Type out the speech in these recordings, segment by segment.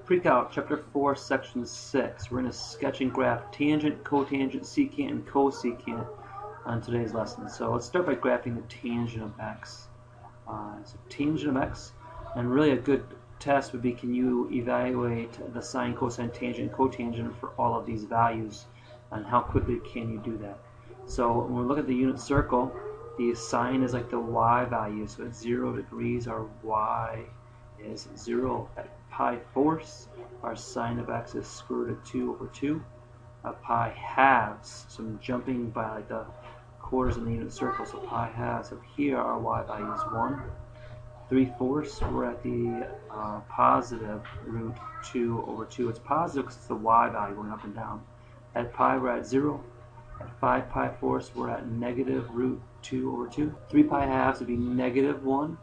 Precalc, Chapter 4, Section 6. We're going to sketch and graph tangent, cotangent, secant, and cosecant on today's lesson. So let's start by graphing the tangent of x. So tangent of x, and really a good test would be, can you evaluate the sine, cosine, tangent, and cotangent for all of these values, and how quickly can you do that? So when we look at the unit circle, the sine is like the y value, so at 0 degrees our y is 0. At pi force, our sine of x is square root of 2 over 2. Pi halves, so I'm jumping by like the quarters in the unit circle, so pi halves up here, our y value is 1. 3/4, we're at the positive root 2 over 2. It's positive because it's the y value going up and down. At pi, we're at 0. At 5 pi fourths, we're at negative root 2 over 2. 3 pi halves would be negative 1.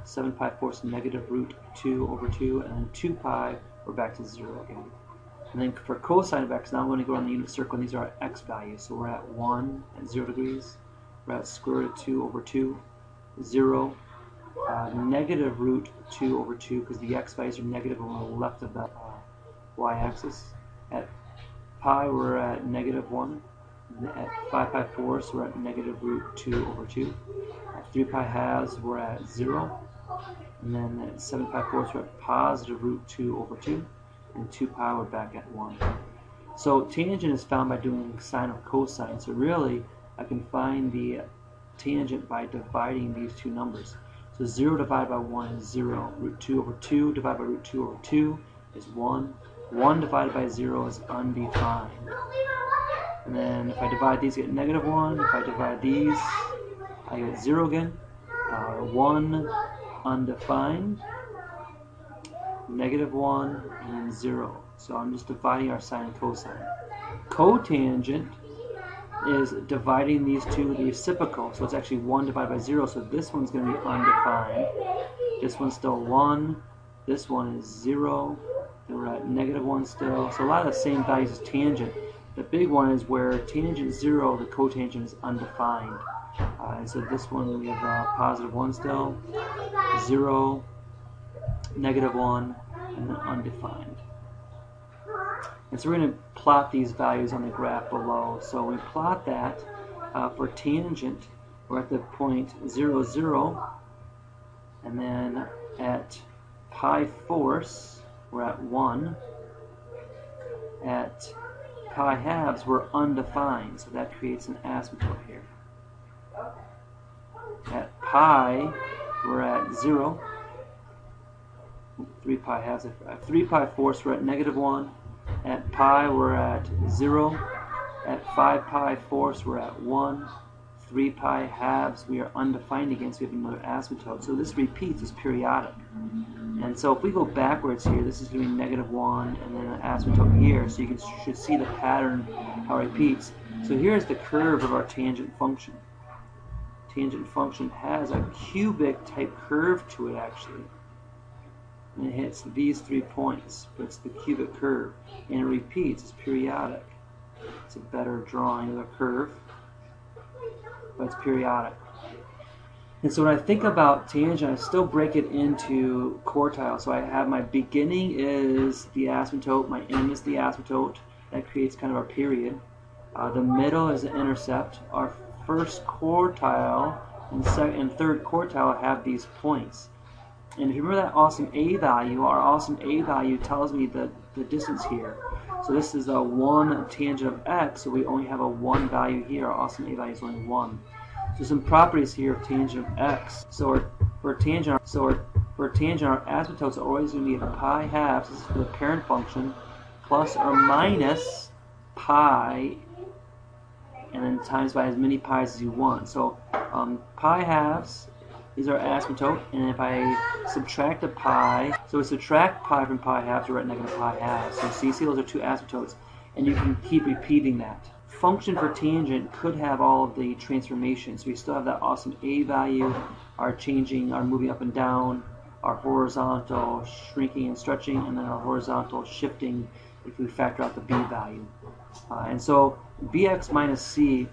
7 pi fourths, negative root 2 over 2. And then 2 pi, we're back to 0 again. And then for cosine of x, now I'm going to go around the unit circle, and these are our x values. So we're at 1 at 0 degrees. We're at square root of 2 over 2. 0. Negative root 2 over 2, because the x values are negative on the left of the y-axis. At pi, we're at negative 1. At 5 pi fourths, we're at negative root 2 over 2. At 3 pi halves, we're at 0. And then at 7 pi fourths, we're at positive root 2 over 2. And 2 pi, we're back at 1. So tangent is found by doing sine of cosine. So really, I can find the tangent by dividing these two numbers. So 0 divided by 1 is 0. Root 2 over 2 divided by root 2 over 2 is 1. 1 divided by 0 is undefined. And then if I divide these, I get negative 1. If I divide these, I get 0 again. 1 undefined, negative 1, and then 0. So I'm just dividing our sine and cosine. Cotangent is dividing these two the reciprocal. So it's actually 1 divided by 0. So this one's going to be undefined. This one's still 1. This one is 0. And we're at negative 1 still. So a lot of the same values as tangent. The big one is where tangent is 0, the cotangent is undefined. And so this one we have positive 1 still, 0, negative 1, and then undefined. And so we're going to plot these values on the graph below. So we plot that for tangent, we're at the point 0, 0, and then at pi fourths, we're at 1. At pi halves, we're undefined, so that creates an asymptote here. At pi, we're at 0. 3 pi halves. At 3 pi fourths, we're at negative 1. At pi, we're at 0. At 5 pi fourths, we're at 1. 3 pi halves, we are undefined again, so we have another asymptote. So this repeats, it's periodic. And so if we go backwards here, this is going to be negative 1, and then an asymptote here, so you should see the pattern, how it repeats. So here's the curve of our tangent function. Tangent function has a cubic type curve to it, actually. And it hits these 3 points, but it's the cubic curve. And it repeats, it's periodic. It's a better drawing of the curve, but it's periodic. And so when I think about tangent, I still break it into quartiles. So I have my beginning is the asymptote, my end is the asymptote. That creates kind of our period. The middle is the intercept. Our first quartile and second and third quartile have these points. And if you remember that awesome A value, our awesome A value tells me the distance here. So this is a 1 tangent of x, so we only have a 1 value here. Our awesome A value is only 1. So some properties here of tangent of x. So for tangent, our asymptotes are always going to be at pi halves. This is for the parent function, plus or minus pi, and then times by as many pi's as you want. So pi halves is our asymptote, and if I subtract a pi, so we subtract pi from pi halves, we're at negative pi halves. So you see those are two asymptotes, and you can keep repeating that. Function for tangent could have all of the transformations. We still have that awesome A value, our changing, our moving up and down, our horizontal shrinking and stretching, and then our horizontal shifting if we factor out the B value. And so bx minus c,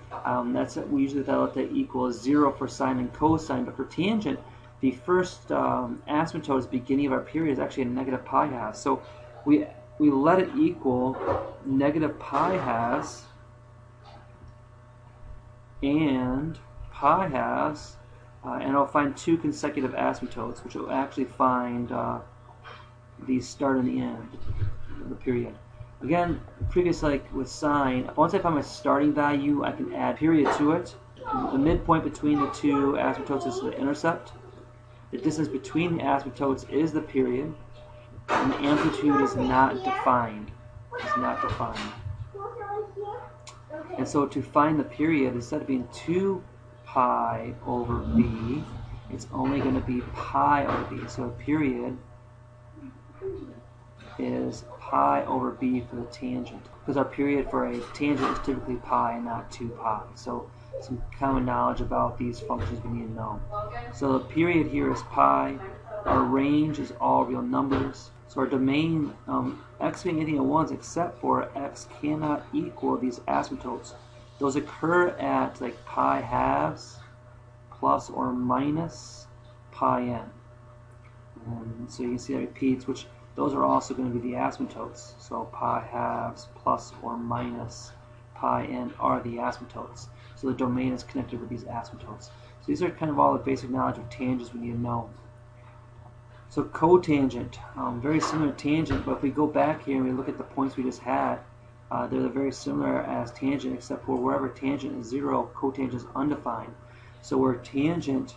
we usually let that equal 0 for sine and cosine, but for tangent, the first asymptote is beginning of our period is actually a negative pi half. So we let it equal negative pi halves and pi halves, and I'll find two consecutive asymptotes, which will actually find the start and the end of the period. Again, previously, like with sine, once I find my starting value, I can add period to it. The midpoint between the two asymptotes is the intercept. The distance between the asymptotes is the period, and the amplitude is not defined. It's not defined. And so to find the period, instead of being 2 pi over b, it's only going to be pi over b. So a period is pi over b for the tangent, because our period for a tangent is typically pi and not 2 pi. So some common knowledge about these functions we need to know. So the period here is pi. Our range is all real numbers. So our domain, x being anything at once except for x cannot equal these asymptotes. Those occur at like pi halves plus or minus pi n. And so you can see that repeats, which those are also going to be the asymptotes. So pi halves plus or minus pi n are the asymptotes. So the domain is connected with these asymptotes. So these are kind of all the basic knowledge of tangents we need to know. So cotangent, very similar to tangent, but if we go back here and we look at the points we just had, they're very similar as tangent, except for wherever tangent is 0, cotangent is undefined. So where tangent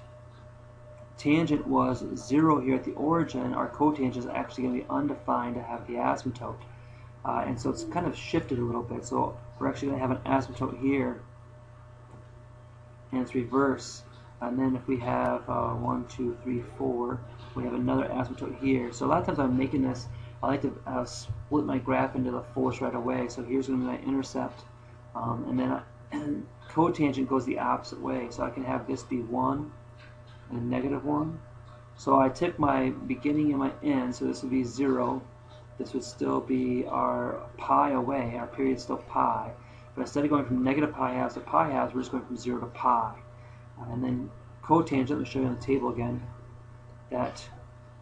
was 0 here at the origin, our cotangent is actually going to be undefined to have the asymptote. And so it's kind of shifted a little bit. So we're actually going to have an asymptote here, and it's reverse. And then if we have 1, 2, 3, 4, we have another asymptote here. So a lot of times I'm making this, I like to split my graph into the force right away. So here's going to be my intercept. And then cotangent goes the opposite way. So I can have this be 1 and negative 1. So I took my beginning and my end, so this would be 0. This would still be our pi away. Our period is still pi. But instead of going from negative pi halves to pi halves, we're just going from 0 to pi. And then cotangent, let me show you on the table again, that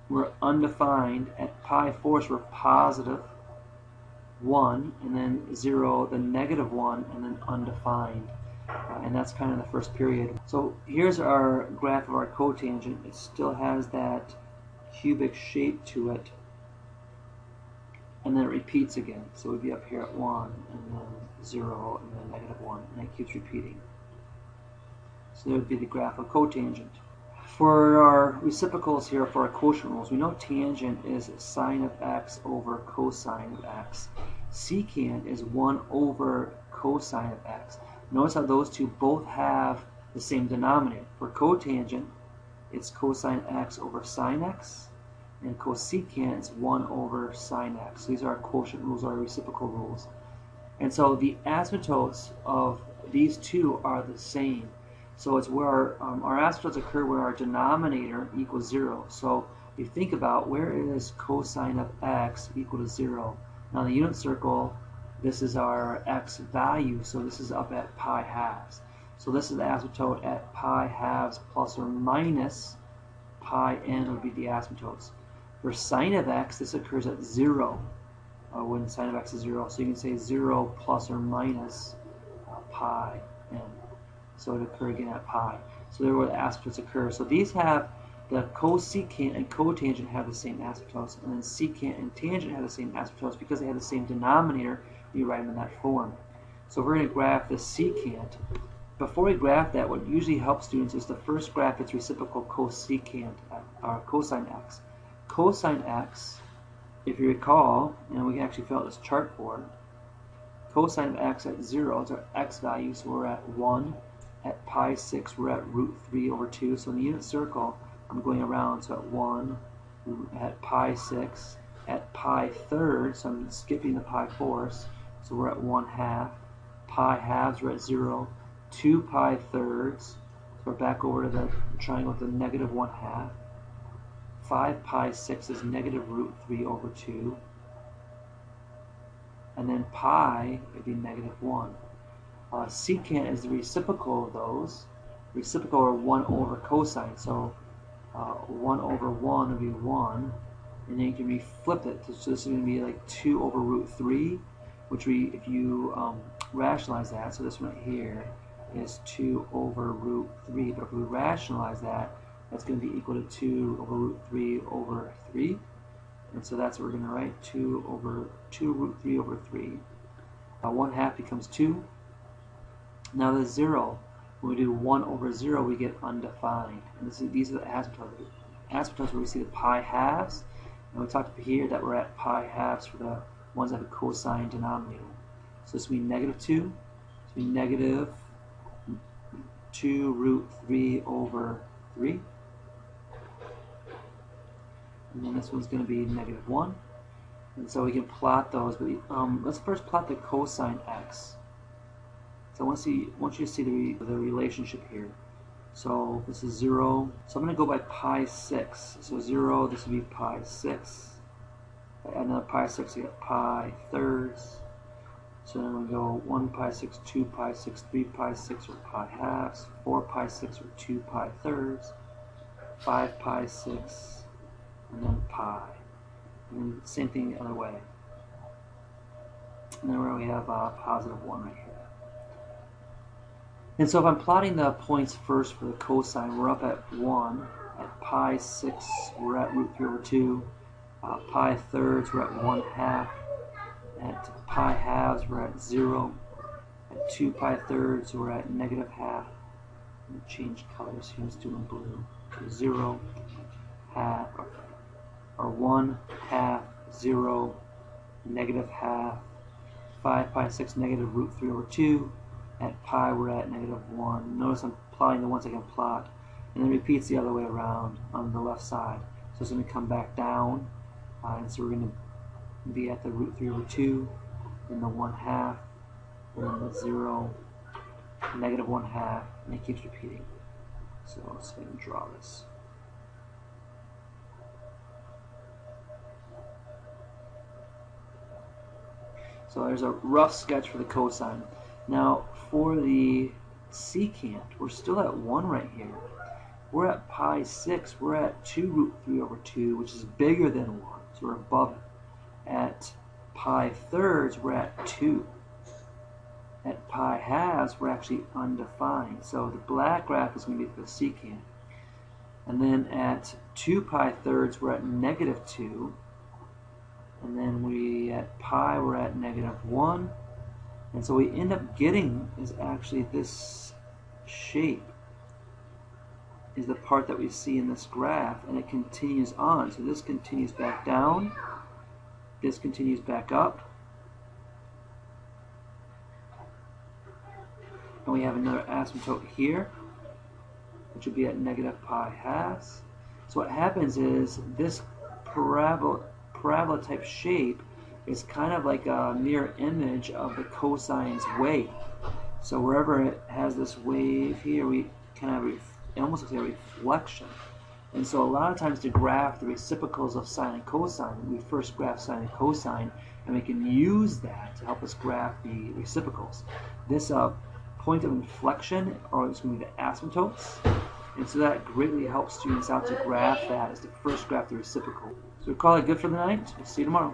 we're undefined at pi force, we're positive 1, and then 0, then negative 1, and then undefined. And that's kind of the first period. So here's our graph of our cotangent. It still has that cubic shape to it, and then it repeats again. So we'd be up here at 1, and then 0, and then negative 1, and it keeps repeating. So that would be the graph of cotangent. For our reciprocals here, for our quotient rules, we know tangent is sine of x over cosine of x. Secant is 1 over cosine of x. Notice how those two both have the same denominator. For cotangent, it's cosine x over sine x, and cosecant is 1 over sine x. So these are our quotient rules, our reciprocal rules. And so the asymptotes of these two are the same. So it's where our asymptotes occur where our denominator equals 0. So if you think about where is cosine of x equal to 0. Now the unit circle, this is our x value, so this is up at pi halves. So this is the asymptote at pi halves plus or minus pi n would be the asymptotes. For sine of x, this occurs at 0 when sine of x is 0. So you can say 0 plus or minus pi n. So it would occur again at pi. So there where the asymptotes occur. So these have, the cosecant and cotangent have the same asymptotes, and then secant and tangent have the same asymptotes because they have the same denominator. You write them in that form. So we're going to graph the secant. Before we graph that, what usually helps students is to first graph its reciprocal cosecant, or cosine x. Cosine x, if you recall, and we can actually fill out this chart for, cosine of x at 0 is our x value, so we're at 1. At pi 6, we're at root 3 over 2. So in the unit circle, I'm going around, so at 1, at pi 6, at pi thirds, so I'm skipping the pi fourths, so we're at 1/2. Pi halves, we're at 0. 2 pi thirds, so we're back over to the triangle with the negative 1/2. 5 pi 6 is negative root 3 over 2. And then pi would be negative 1. Secant is the reciprocal of those. Reciprocal are 1 over cosine, so 1 over 1 would be 1, and then you can reflip it. So this is going to be like 2 over root 3, which if you rationalize that, so this one right here is 2 over root 3, but if we rationalize that, that's going to be equal to 2 over root 3 over 3. And so that's what we're going to write, 2 root 3 over 3. 1/2 becomes 2. Now the 0, when we do 1 over 0, we get undefined. And these are the asymptotes. Asymptotes where we see the pi halves. And we talked up here that we're at pi halves for the ones that have a cosine denominator. So this will be negative 2. This will be negative 2 root 3 over 3. And then this one's going to be negative 1. And so we can plot those. But let's first plot the cosine x. So I want you to see the relationship here. So this is 0. So I'm going to go by pi 6. So 0, this would be pi 6. If I add another pi 6, you get pi thirds. So then we go 1 pi 6, 2 pi 6, 3 pi 6 or pi halves, 4 pi 6 or 2 pi thirds, 5 pi 6, and then pi. And then same thing the other way. And then where we have positive 1 right here. And so if I'm plotting the points first for the cosine, we're up at 1. At pi 6, we're at root 3 over 2. Pi thirds, we're at 1/2. At pi halves, we're at 0. At 2 pi thirds, we're at negative half. I'm going to change colors here. Let's do in blue. So 0, half, or 1/2, 0, negative half. 5 pi 6, negative root 3 over 2. At pi, we're at negative 1. Notice I'm plotting the ones I can plot. And then repeats the other way around on the left side. So it's going to come back down. And so we're going to be at the root 3 over 2, then the 1/2, and then the 0, negative 1/2, and it keeps repeating. So let's go ahead and draw this. So there's a rough sketch for the cosine. Now for the secant, we're still at 1 right here. We're at pi 6, we're at 2 root 3 over 2, which is bigger than 1, so we're above it. At pi thirds, we're at 2. At pi halves, we're actually undefined. So the black graph is going to be for the secant. And then at 2 pi thirds, we're at negative 2. And then at pi, we're at negative 1. And so we end up getting is actually this shape is the part that we see in this graph, and it continues on. So this continues back down, this continues back up, and we have another asymptote here, which would be at negative pi halves. So what happens is this parabola type shape is kind of like a mirror image of the cosine's wave. So wherever it has this wave here, we kind of it almost looks like a reflection. And so a lot of times to graph the reciprocals of sine and cosine, we first graph sine and cosine, and we can use that to help us graph the reciprocals. This point of inflection, or it's going to be the asymptotes, and so that greatly helps students out to graph that as to first graph the reciprocal. So we call it good for the night. We'll see you tomorrow.